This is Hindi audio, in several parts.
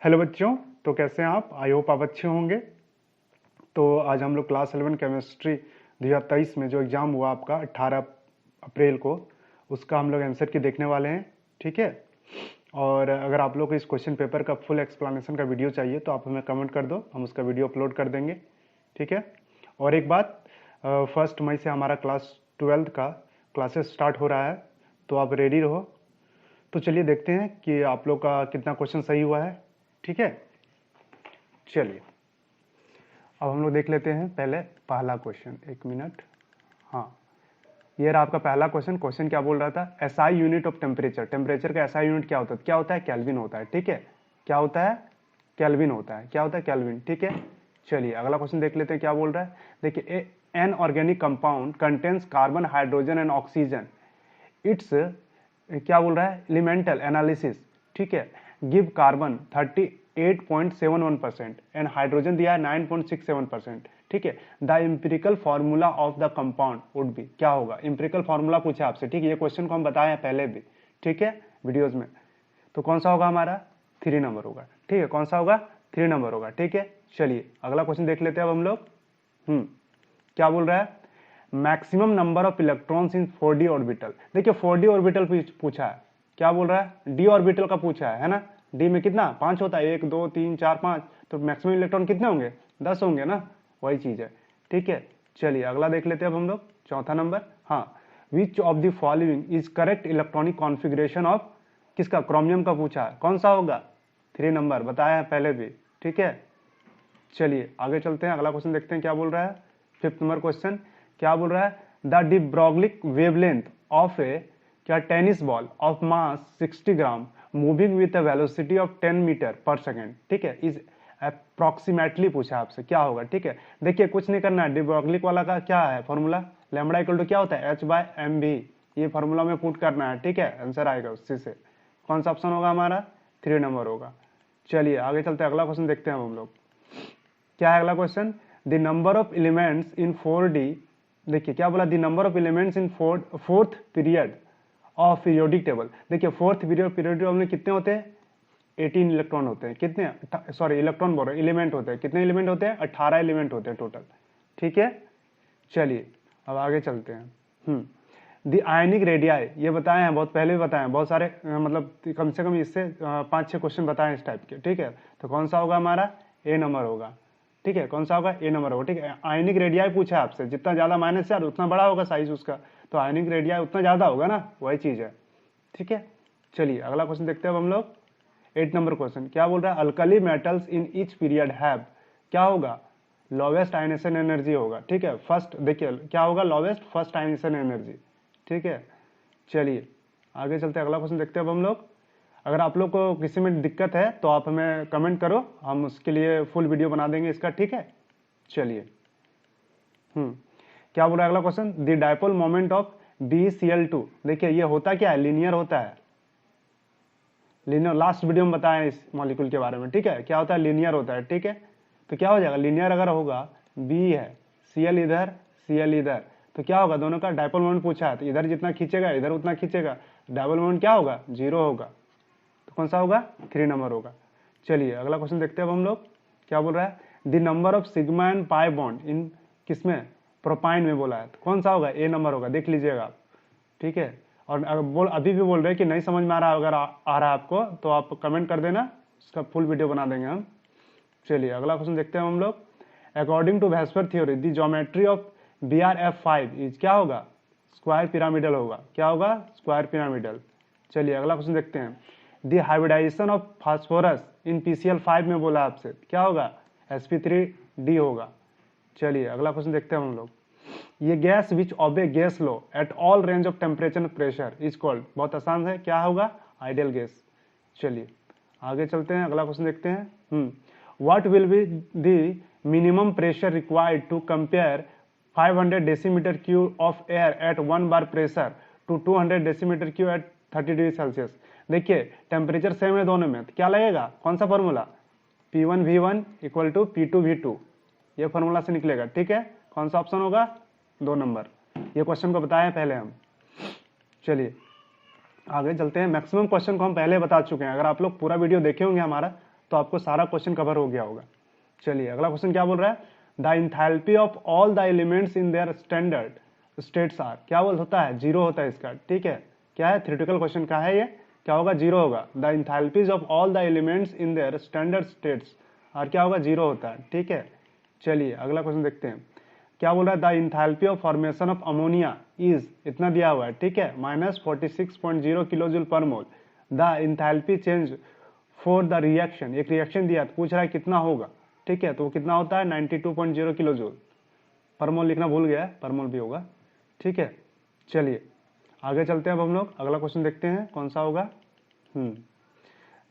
हेलो बच्चों, तो कैसे हैं आप? आई होप आप अच्छे होंगे। तो आज हम लोग क्लास 11 केमिस्ट्री 2023 में जो एग्ज़ाम हुआ आपका 18 अप्रैल को, उसका हम लोग आंसर की देखने वाले हैं। ठीक है। और अगर आप लोग को इस क्वेश्चन पेपर का फुल एक्सप्लेनेशन का वीडियो चाहिए तो आप हमें कमेंट कर दो, हम उसका वीडियो अपलोड कर देंगे। ठीक है। और एक बात, 1 मई से हमारा क्लास 12 का क्लासेस स्टार्ट हो रहा है, तो आप रेडी रहो। तो चलिए देखते हैं कि आप लोग का कितना क्वेश्चन सही हुआ है। ठीक है, चलिए अब हम लोग देख लेते हैं पहले पहला क्वेश्चन। एक मिनट। हाँ, ये रहा आपका पहला क्वेश्चन। क्वेश्चन क्या बोल रहा था? SI unit of temperature. Temperature का एसआई यूनिट क्या होता है? क्या होता है? केल्विन होता है। ठीक है, क्या होता है? केल्विन होता है। क्या होता है? केल्विन। ठीक है, चलिए अगला क्वेश्चन देख लेते हैं क्या बोल रहा है। देखिए, an organic compound contains carbon, hydrogen and oxygen. It's क्या बोल रहा है? Elemental analysis. ठीक है, गिव कार्बन 38.71% एंड हाइड्रोजन दिया है 9.67%। ठीक है, the empirical formula of the compound would be. क्या होगा? एम्पिरिकल फॉर्मूला पूछा आपसे। ठीक है, ये क्वेश्चन को हम बताए हैं पहले भी, ठीक है, वीडियोज में। तो कौन सा होगा हमारा? 3 नंबर होगा। ठीक है, कौन सा होगा? 3 नंबर होगा। ठीक है, चलिए अगला क्वेश्चन देख लेते हैं अब हम लोग। क्या बोल रहा है? Maximum number of electrons in 4d orbital. देखिए 4d ऑर्बिटल पूछा है। क्या बोल रहा है? d ऑर्बिटल का पूछा है ना। d में कितना? 5 होता है, 1 2 3 4 5। तो मैक्सिमम इलेक्ट्रॉन कितने होंगे? 10 होंगे ना, वही चीज है। ठीक है, चलिए अगला देख लेते हैं अब हम लोग, चौथा नंबर। हाँ, विच of the following is correct electronic configuration of, किसका? क्रोमियम का पूछा है। कौन सा होगा? 3 नंबर बताया है पहले भी। ठीक है, चलिए आगे चलते हैं, अगला क्वेश्चन देखते हैं क्या बोल रहा है। 5th नंबर क्वेश्चन क्या बोल रहा है? The de Broglie wavelength of a, क्या, tennis ball of mass 60 gram moving with a velocity of 10 metre per second. ठीक है, इज अप्रोक्सीमेटली पूछा आपसे। क्या होगा? ठीक है, देखिए कुछ नहीं करना है। डी ब्रॉग्लिक वाला का क्या है फॉर्मूला? लैम्बडा इक्वल टू क्या होता है? h/mv। ये फॉर्मूला में पुट करना है। ठीक है, आंसर आएगा उससे से। कौन सा ऑप्शन होगा हमारा? 3 नंबर होगा। चलिए आगे चलते हैं, अगला क्वेश्चन देखते हैं हम लोग। क्या है अगला question? The number of elements in 4d। देखिए क्या बोला? The number of elements in fourth period of periodic table. देखिए फोर्थ पीरियड टेबल में कितने होते हैं? 18 इलेक्ट्रॉन होते हैं। कितने? सॉरी, इलेक्ट्रॉन बोल रहे, एलिमेंट होते हैं। कितने एलिमेंट होते हैं? 18 एलिमेंट होते हैं टोटल। ठीक है, चलिए अब आगे चलते हैं। दी आयनिक रेडियाई, ये बताए हैं, बहुत पहले भी बताए हैं, बहुत सारे मतलब कम से कम इससे 5-6 क्वेश्चन बताए हैं इस टाइप के। ठीक है, तो कौन सा होगा हमारा? ए नंबर होगा। ठीक है, कौन सा होगा? ए नंबर होगा। ठीक है, आयनिक रेडियाई पूछा है आपसे। जितना ज्यादा -4 उतना बड़ा होगा साइज उसका, तो आयनिक रेडियाई उतना ज्यादा होगा ना, वही चीज है। ठीक है, चलिए अगला क्वेश्चन देखते हैं अब हम लोग। 8 नंबर क्वेश्चन क्या बोल रहा है? Alkali metals in each period have, क्या होगा? लोवेस्ट आयनेशन एनर्जी होगा। ठीक है, फर्स्ट, देखिए क्या होगा? Lowest first ionisation energy. ठीक है, चलिए आगे चलते हैं, अगला क्वेश्चन देखते हैं अब हम लोग। अगर आप लोग को किसी में दिक्कत है तो आप हमें कमेंट करो, हम उसके लिए फुल वीडियो बना देंगे इसका। ठीक है, चलिए क्या बोल रहा है अगला question? The dipole moment of BeCl2। देखिए ये होता क्या है? लीनियर होता है। लीनियर लास्ट वीडियो में बताया इस मॉलिक्यूल के बारे में। ठीक है, क्या होता है? लीनियर होता है। ठीक है, तो क्या हो जाएगा? लीनियर अगर होगा, B है, Cl इधर, Cl इधर, तो क्या होगा? दोनों का डायपोल मोमेंट पूछा है, तो इधर जितना खींचेगा इधर उतना खींचेगा, डायपोल मोमेंट क्या होगा? 0 होगा। तो कौन सा होगा? 3 नंबर होगा। चलिए अगला क्वेश्चन देखते हैं अब हम लोग। क्या बोल रहा है? The number of sigma and pi bond in, किसमें? प्रोपाइन में बोला है, तो कौन सा होगा? ए नंबर होगा, देख लीजिएगा आप। ठीक है, और अगर अभी भी बोल रहे हैं कि नहीं समझ में आ रहा, अगर आ रहा है आपको तो आप कमेंट कर देना, उसका फुल वीडियो बना देंगे हम। चलिए अगला क्वेश्चन देखते हैं हम लोग। According to VSEPR theory the geometry of BrF5 is, क्या होगा? स्क्वायर पिरामिडल होगा। क्या होगा? Square pyramidal. चलिए अगला क्वेश्चन देखते हैं। The hybridisation of phosphorus in PCl5 में बोला आपसे, क्या होगा? sp3d होगा। चलिए अगला क्वेश्चन देखते हैं हम लोग। ये gas which obey gas law at all range of temperature and pressure is called, बहुत आसान है, क्या होगा? Ideal gas. चलिए आगे चलते हैं, अगला क्वेश्चन देखते हैं। What will be the minimum pressure required to compare 500 decimetre cube of air at 1 bar pressure to 200 decimetre cube at 30 degree Celsius. देखिए टेम्परेचर सेम है दोनों में, तो क्या लगेगा? कौन सा formula? P1V1 equal to P2V2, ये फॉर्मूला से निकलेगा। ठीक है, कौन सा ऑप्शन होगा? 2 नंबर। ये क्वेश्चन को बताया पहले हम। चलिए आगे चलते हैं। मैक्सिमम क्वेश्चन को हम पहले बता चुके हैं, अगर आप लोग पूरा वीडियो देखे होंगे हमारा तो आपको सारा क्वेश्चन कवर हो गया होगा। चलिए अगला क्वेश्चन क्या बोल रहा है, the enthalpy of all the elements in their standard states are, क्या बोल होता है, जीरो होता है इसका, ठीक है। क्या है, थ्योरेटिकल क्वेश्चन का है ये, क्या होगा, जीरो होगा। The enthalpies of all the elements in their standard states are, क्या होगा, जीरो होता है, ठीक है। चलिए अगला क्वेश्चन देखते हैं, क्या बोल रहा है, the enthalpy of formation of ammonia is, इतना दिया हुआ है, ठीक है, -46.0 किलो जूल पर मोल। The enthalpy change for the reaction, एक रिएक्शन दिया, पूछ रहा है कितना होगा, ठीक है, तो वो कितना होता है 92.0 किलो जूल पर मोल, लिखना भूल गया है, पर मोल भी होगा, ठीक है। चलिए आगे चलते हैं अब हम लोग, अगला क्वेश्चन देखते हैं कौन सा होगा।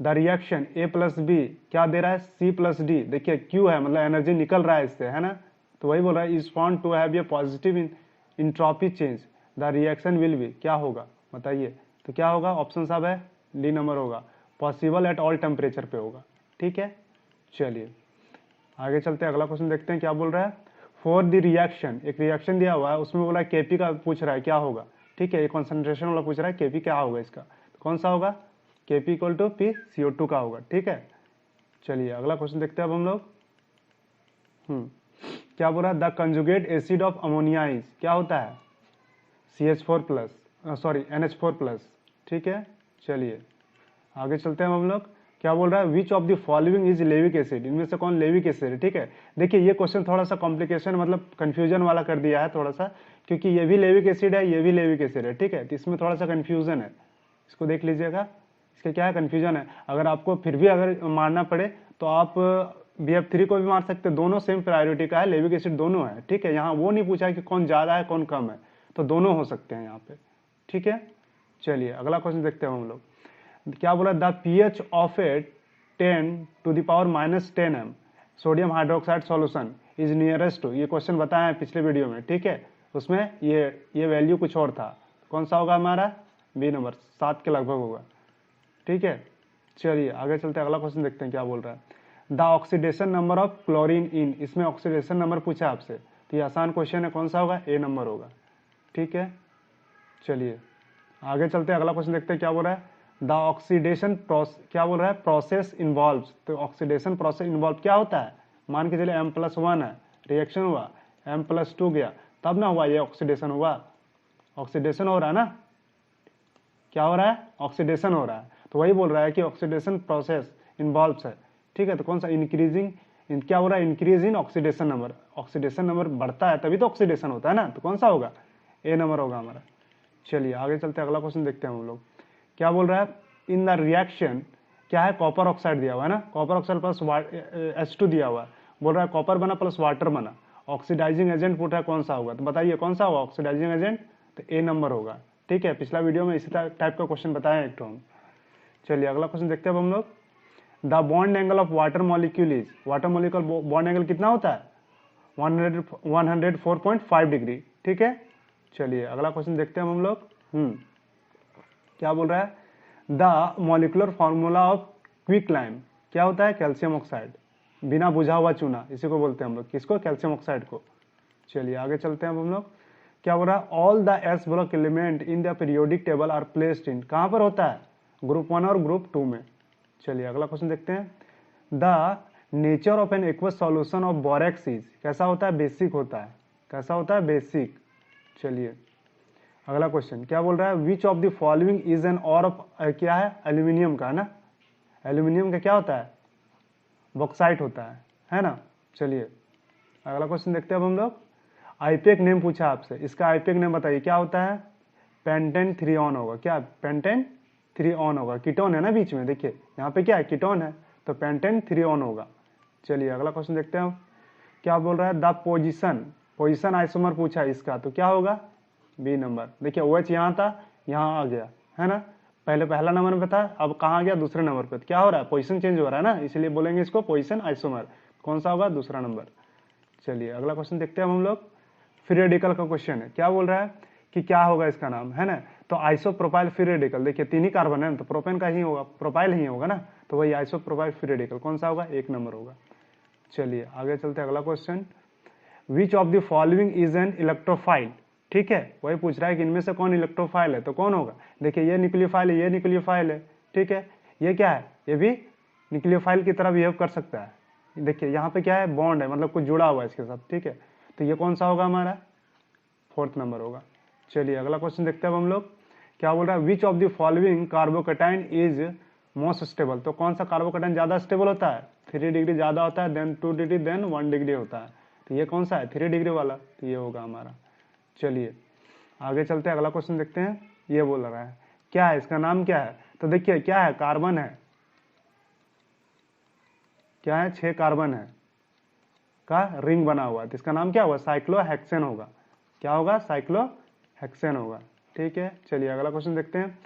द रिएक्शन A + B क्या दे रहा है, C + D, देखिए Q है, मतलब एनर्जी निकल रहा है इससे, है ना, तो वही बोल रहा है, is found to have a positive entropy change, the reaction will be, क्या होगा बताइए, तो क्या होगा, ऑप्शन सब है, डी नंबर होगा, पॉसिबल एट ऑल टेम्परेचर पे होगा, ठीक है। चलिए आगे चलते हैं, अगला क्वेश्चन देखते हैं क्या बोल रहा है, फॉर द रिएक्शन, एक रिएक्शन दिया हुआ है, उसमें बोला केपी का पूछ रहा है क्या होगा, ठीक है, ये कॉन्सेंट्रेशन वाला पूछ रहा है, केपी क्या होगा इसका, तो कौन सा होगा, KP equal to P CO2 का होगा, ठीक है। चलिए अगला क्वेश्चन देखते हैं अब हम लोग। क्या बोल रहा है, the conjugate acid of ammonia is, क्या होता है, NH4+, ठीक है। चलिए आगे चलते हैं हम लोग, क्या बोल रहा है, which of the following is Lewis acid, इनमें से कौन लेविक एसिड है, ठीक है। देखिए ये क्वेश्चन थोड़ा सा कॉम्प्लिकेशन, मतलब कंफ्यूजन वाला कर दिया है थोड़ा सा, क्योंकि ये भी लेविक एसिड है, ये भी लेविक एसिड है, ठीक है, तो इसमें थोड़ा सा कंफ्यूजन है, इसको देख लीजिएगा, इसके क्या है, कंफ्यूजन है। अगर आपको फिर भी अगर मारना पड़े तो आप BF3 को भी मार सकते, दोनों सेम प्रायोरिटी का है, लेविक एसिड दोनों है, ठीक है, यहाँ वो नहीं पूछा है कि कौन ज्यादा है कौन कम है, तो दोनों हो सकते हैं यहाँ पे, ठीक है। चलिए अगला क्वेश्चन देखते हैं हम लोग, क्या बोला, the pH of a 10⁻10 m sodium hydroxide solution is nearest to, ये क्वेश्चन बताया है पिछले वीडियो में, ठीक है, उसमें ये वैल्यू कुछ और था, कौन सा होगा हमारा, बी नंबर, 7 के लगभग होगा, ठीक है। चलिए आगे चलते हैं, अगला क्वेश्चन देखते हैं क्या बोल रहा है, the oxidation number of chlorine in, इसमें ऑक्सीडेशन नंबर पूछा आपसे, तो ये आसान क्वेश्चन है, कौन सा होगा, ए नंबर होगा, ठीक है। चलिए आगे चलते हैं, अगला क्वेश्चन देखते हैं क्या बोल रहा है, द ऑक्सीडेशन प्रोसेस, क्या बोल रहा है, प्रोसेस इन्वॉल्व्स, तो ऑक्सीडेशन प्रोसेस इन्वॉल्व क्या होता है, मान के चलिए M+1 है, रिएक्शन हुआ, M+2 गया, तब ना हुआ ये ऑक्सीडेशन हुआ, ऑक्सीडेशन हो रहा है ना, क्या हो रहा है, ऑक्सीडेशन हो रहा है, तो वही बोल रहा है कि ऑक्सीडेशन प्रोसेस इन्वॉल्व्स है, ठीक है, तो कौन सा, इंक्रीजिंग, क्या हो रहा है, increase in oxidation number, oxidation number बढ़ता है तभी तो ऑक्सीडेशन होता है ना, तो कौन सा होगा, ए नंबर होगा हमारा। चलिए आगे चलते हैं, अगला क्वेश्चन देखते हैं हम लोग, क्या बोल रहा है, इन द रिएक्शन, क्या है, कॉपर ऑक्साइड दिया हुआ है ना, कॉपर ऑक्साइड प्लस H2 दिया हुआ है, बोल रहा है कॉपर बना प्लस वाटर बना, ऑक्सीडाइजिंग एजेंट पूछा है कौन सा होगा, तो बताइए कौन सा होगा ऑक्सीडाइजिंग एजेंट, तो ए नंबर होगा, ठीक है, पिछला वीडियो में इसी टाइप का क्वेश्चन बताया एक तो हम। चलिए अगला क्वेश्चन देखते हैं अब हम लोग, the bond angle of water molecule is, water molecule bond angle कितना होता है, 104.5 डिग्री, ठीक है। चलिए अगला क्वेश्चन देखते हैं हम लोग, क्या बोल रहा है, the molecular formula of quicklime, क्या होता है, कैल्शियम ऑक्साइड, बिना बुझा हुआ चूना, इसी को बोलते हैं हम लोग, किसको, कैल्शियम ऑक्साइड को। चलिए आगे चलते हैं अब हम लोग, क्या बोल रहा है, all the S block element in the periodic table are placed in, कहां पर होता है, ग्रुप 1 और ग्रुप 2 में। चलिए अगला क्वेश्चन देखते हैं, the nature of an aqueous solution of borax is, कैसा होता है, बेसिक होता है, कैसा होता है, बेसिक। चलिए अगला क्वेश्चन क्या बोल रहा है, which of the following is an और ऑफ, क्या है, एल्यूमिनियम का ना, एल्यूमिनियम का क्या होता है, बॉक्साइट होता है ना। चलिए अगला क्वेश्चन देखते हैं अब हम लोग, आईपेक नेम पूछा आपसे, इसका आईपेक नेम बताइए क्या होता है, पेंटेन 3 ऑन होगा, क्या पेंटेन 3 ऑन होगा, कीटोन है ना बीच में, देखिए यहाँ पे क्या है, कीटोन है, तो पेंटेन 3 ऑन होगा। चलिए अगला क्वेश्चन देखते हैं, क्या बोल रहा है, द पोजीशन आइसोमर पूछा है इसका, तो क्या होगा, बी नंबर, देखिए OH यहाँ था, यहाँ आ गया, है ना, पहले पहला नंबर पे था, अब कहाँ आ गया, दूसरे नंबर पे, तो क्या हो रहा है, पोजीशन चेंज हो रहा है ना, इसलिए बोलेंगे इसको पोजीशन आइसोमर, कौन सा होगा, दूसरा नंबर। चलिए अगला क्वेश्चन देखते हैं हम लोग, फ्री रेडिकल का क्वेश्चन है, क्या बोल रहा है कि क्या होगा इसका नाम, है ना, तो आइसोप्रोपाइल फ्री रेडिकल, देखिए 3 ही कार्बन है, तो प्रोपेन का ही होगा, प्रोपाइल ही होगा ना, तो वही आइसोप्रोपाइल फ्री रेडिकल, कौन सा होगा, 1 नंबर होगा। चलिए आगे चलते हैं, अगला question, which of the following is an electrophile, ठीक है, वही पूछ रहा है कि इनमें से कौन इलेक्ट्रोफाइल है, तो कौन होगा, देखिए ये न्यूक्लियोफाइल है, ये न्यूक्लियोफाइल है, ठीक है, ये क्या है, ये भी न्यूक्लियोफाइल की तरह बिहेव कर सकता है। देखिए यहाँ पे क्या है, बॉन्ड है, मतलब कुछ जुड़ा हुआ है इसके साथ, ठीक है। तो ये कौन सा होगा हमारा, 4th नंबर होगा। चलिए अगला क्वेश्चन देखते हैं अब हम लोग, क्या बोल रहा है, which of the following carbocation is most stable. तो कौन सा कार्बोकेटाइन ज्यादा स्टेबल होता है, 3 डिग्री ज्यादा होता है, देन 2 डिग्री, देन 1 डिग्री होता है। तो ये कौन सा है, 3 डिग्री वाला, तो ये होगा हमारा। चलिए आगे चलते हैं, अगला क्वेश्चन देखते हैं। ये बोल रहा है क्या है, इसका नाम क्या है। तो देखिए क्या है, कार्बन है, क्या है, 6 कार्बन है का रिंग बना हुआ है। तो इसका नाम क्या होगा, साइक्लोहेक्सेन होगा। क्या होगा, साइक्लोहेक्सेन होगा, ठीक है। चलिए अगला क्वेश्चन देखते हैं,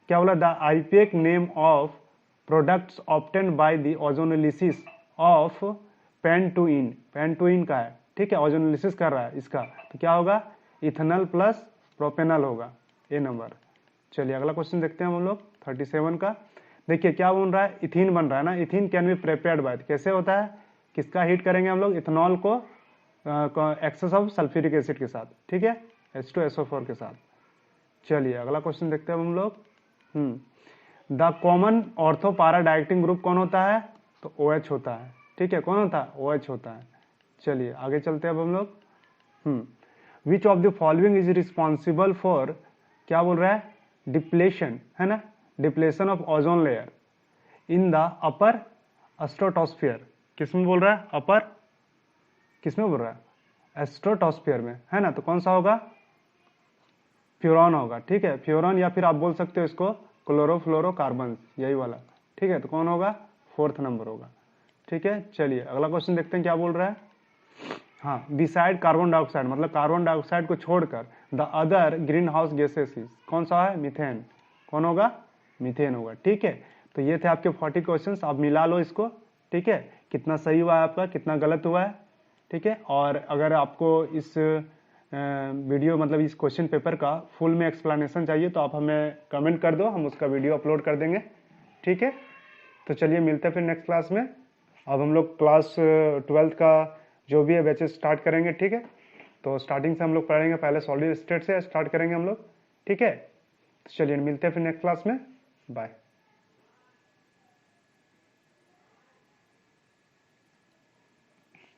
क्या बोला, the IUPAC name of products obtained by the ozonolysis of pentyne. Pentyne का है, ठीक है, ओजोनोलिसिस कर रहा है इसका, तो क्या होगा, इथेनॉल प्लस प्रोपेनॉल होगा, ए नंबर। चलिए अगला क्वेश्चन देखते हैं हम लोग 37 का। देखिए क्या बन रहा है, इथीन बन रहा है ना। Ethene can be prepared by, कैसे होता है, किसका हीट करेंगे हम लोग, इथेनॉल को एक्सेस ऑफ सल्फ्यूरिक एसिड के साथ, ठीक है, H2SO4 के साथ। चलिए अगला क्वेश्चन देखते हैं हम लोग। द कॉमन ऑर्थो पारा डायरेक्टिंग ग्रुप कौन होता है, तो OH होता है, ठीक है, कौन होता है, OH होता है। चलिए आगे चलते हैं अब हम लोग। विच of the following is responsible for, क्या बोल रहा है, डिप्लेशन, है ना, depletion of ozone layer in the upper stratosphere. किसमें बोल रहा है, अपर, किसमें बोल रहा है, स्ट्रेटोस्फीयर में, है ना। तो कौन सा होगा, फ्यूरॉन होगा, ठीक है, फ्यूरॉन, या फिर आप बोल सकते हो इसको क्लोरोफ्लोरोकार्बन, यही वाला, ठीक है। तो कौन होगा, 4th नंबर होगा, ठीक है। चलिए अगला क्वेश्चन देखते हैं क्या बोल रहा है। हाँ, बिसाइड कार्बन डाइऑक्साइड, मतलब कार्बन डाइऑक्साइड को छोड़कर the other green house gases, कौन सा है, मीथेन, कौन होगा, मीथेन होगा, ठीक है। तो ये थे आपके 40 क्वेश्चंस, आप मिला लो इसको, ठीक है, कितना सही हुआ है आपका, कितना गलत हुआ है, ठीक है। और अगर आपको इस वीडियो, मतलब इस क्वेश्चन पेपर का फुल में एक्सप्लेनेशन चाहिए तो आप हमें कमेंट कर दो, हम उसका वीडियो अपलोड कर देंगे, ठीक है। तो चलिए मिलते हैं फिर नेक्स्ट क्लास में। अब हम लोग क्लास 12th का जो भी है बैचेस स्टार्ट करेंगे, ठीक है। तो स्टार्टिंग से हम लोग पढ़ेंगे, पहले सॉलिड स्टेट से स्टार्ट करेंगे हम लोग, ठीक है। तो चलिए मिलते हैं फिर नेक्स्ट क्लास में, बाय।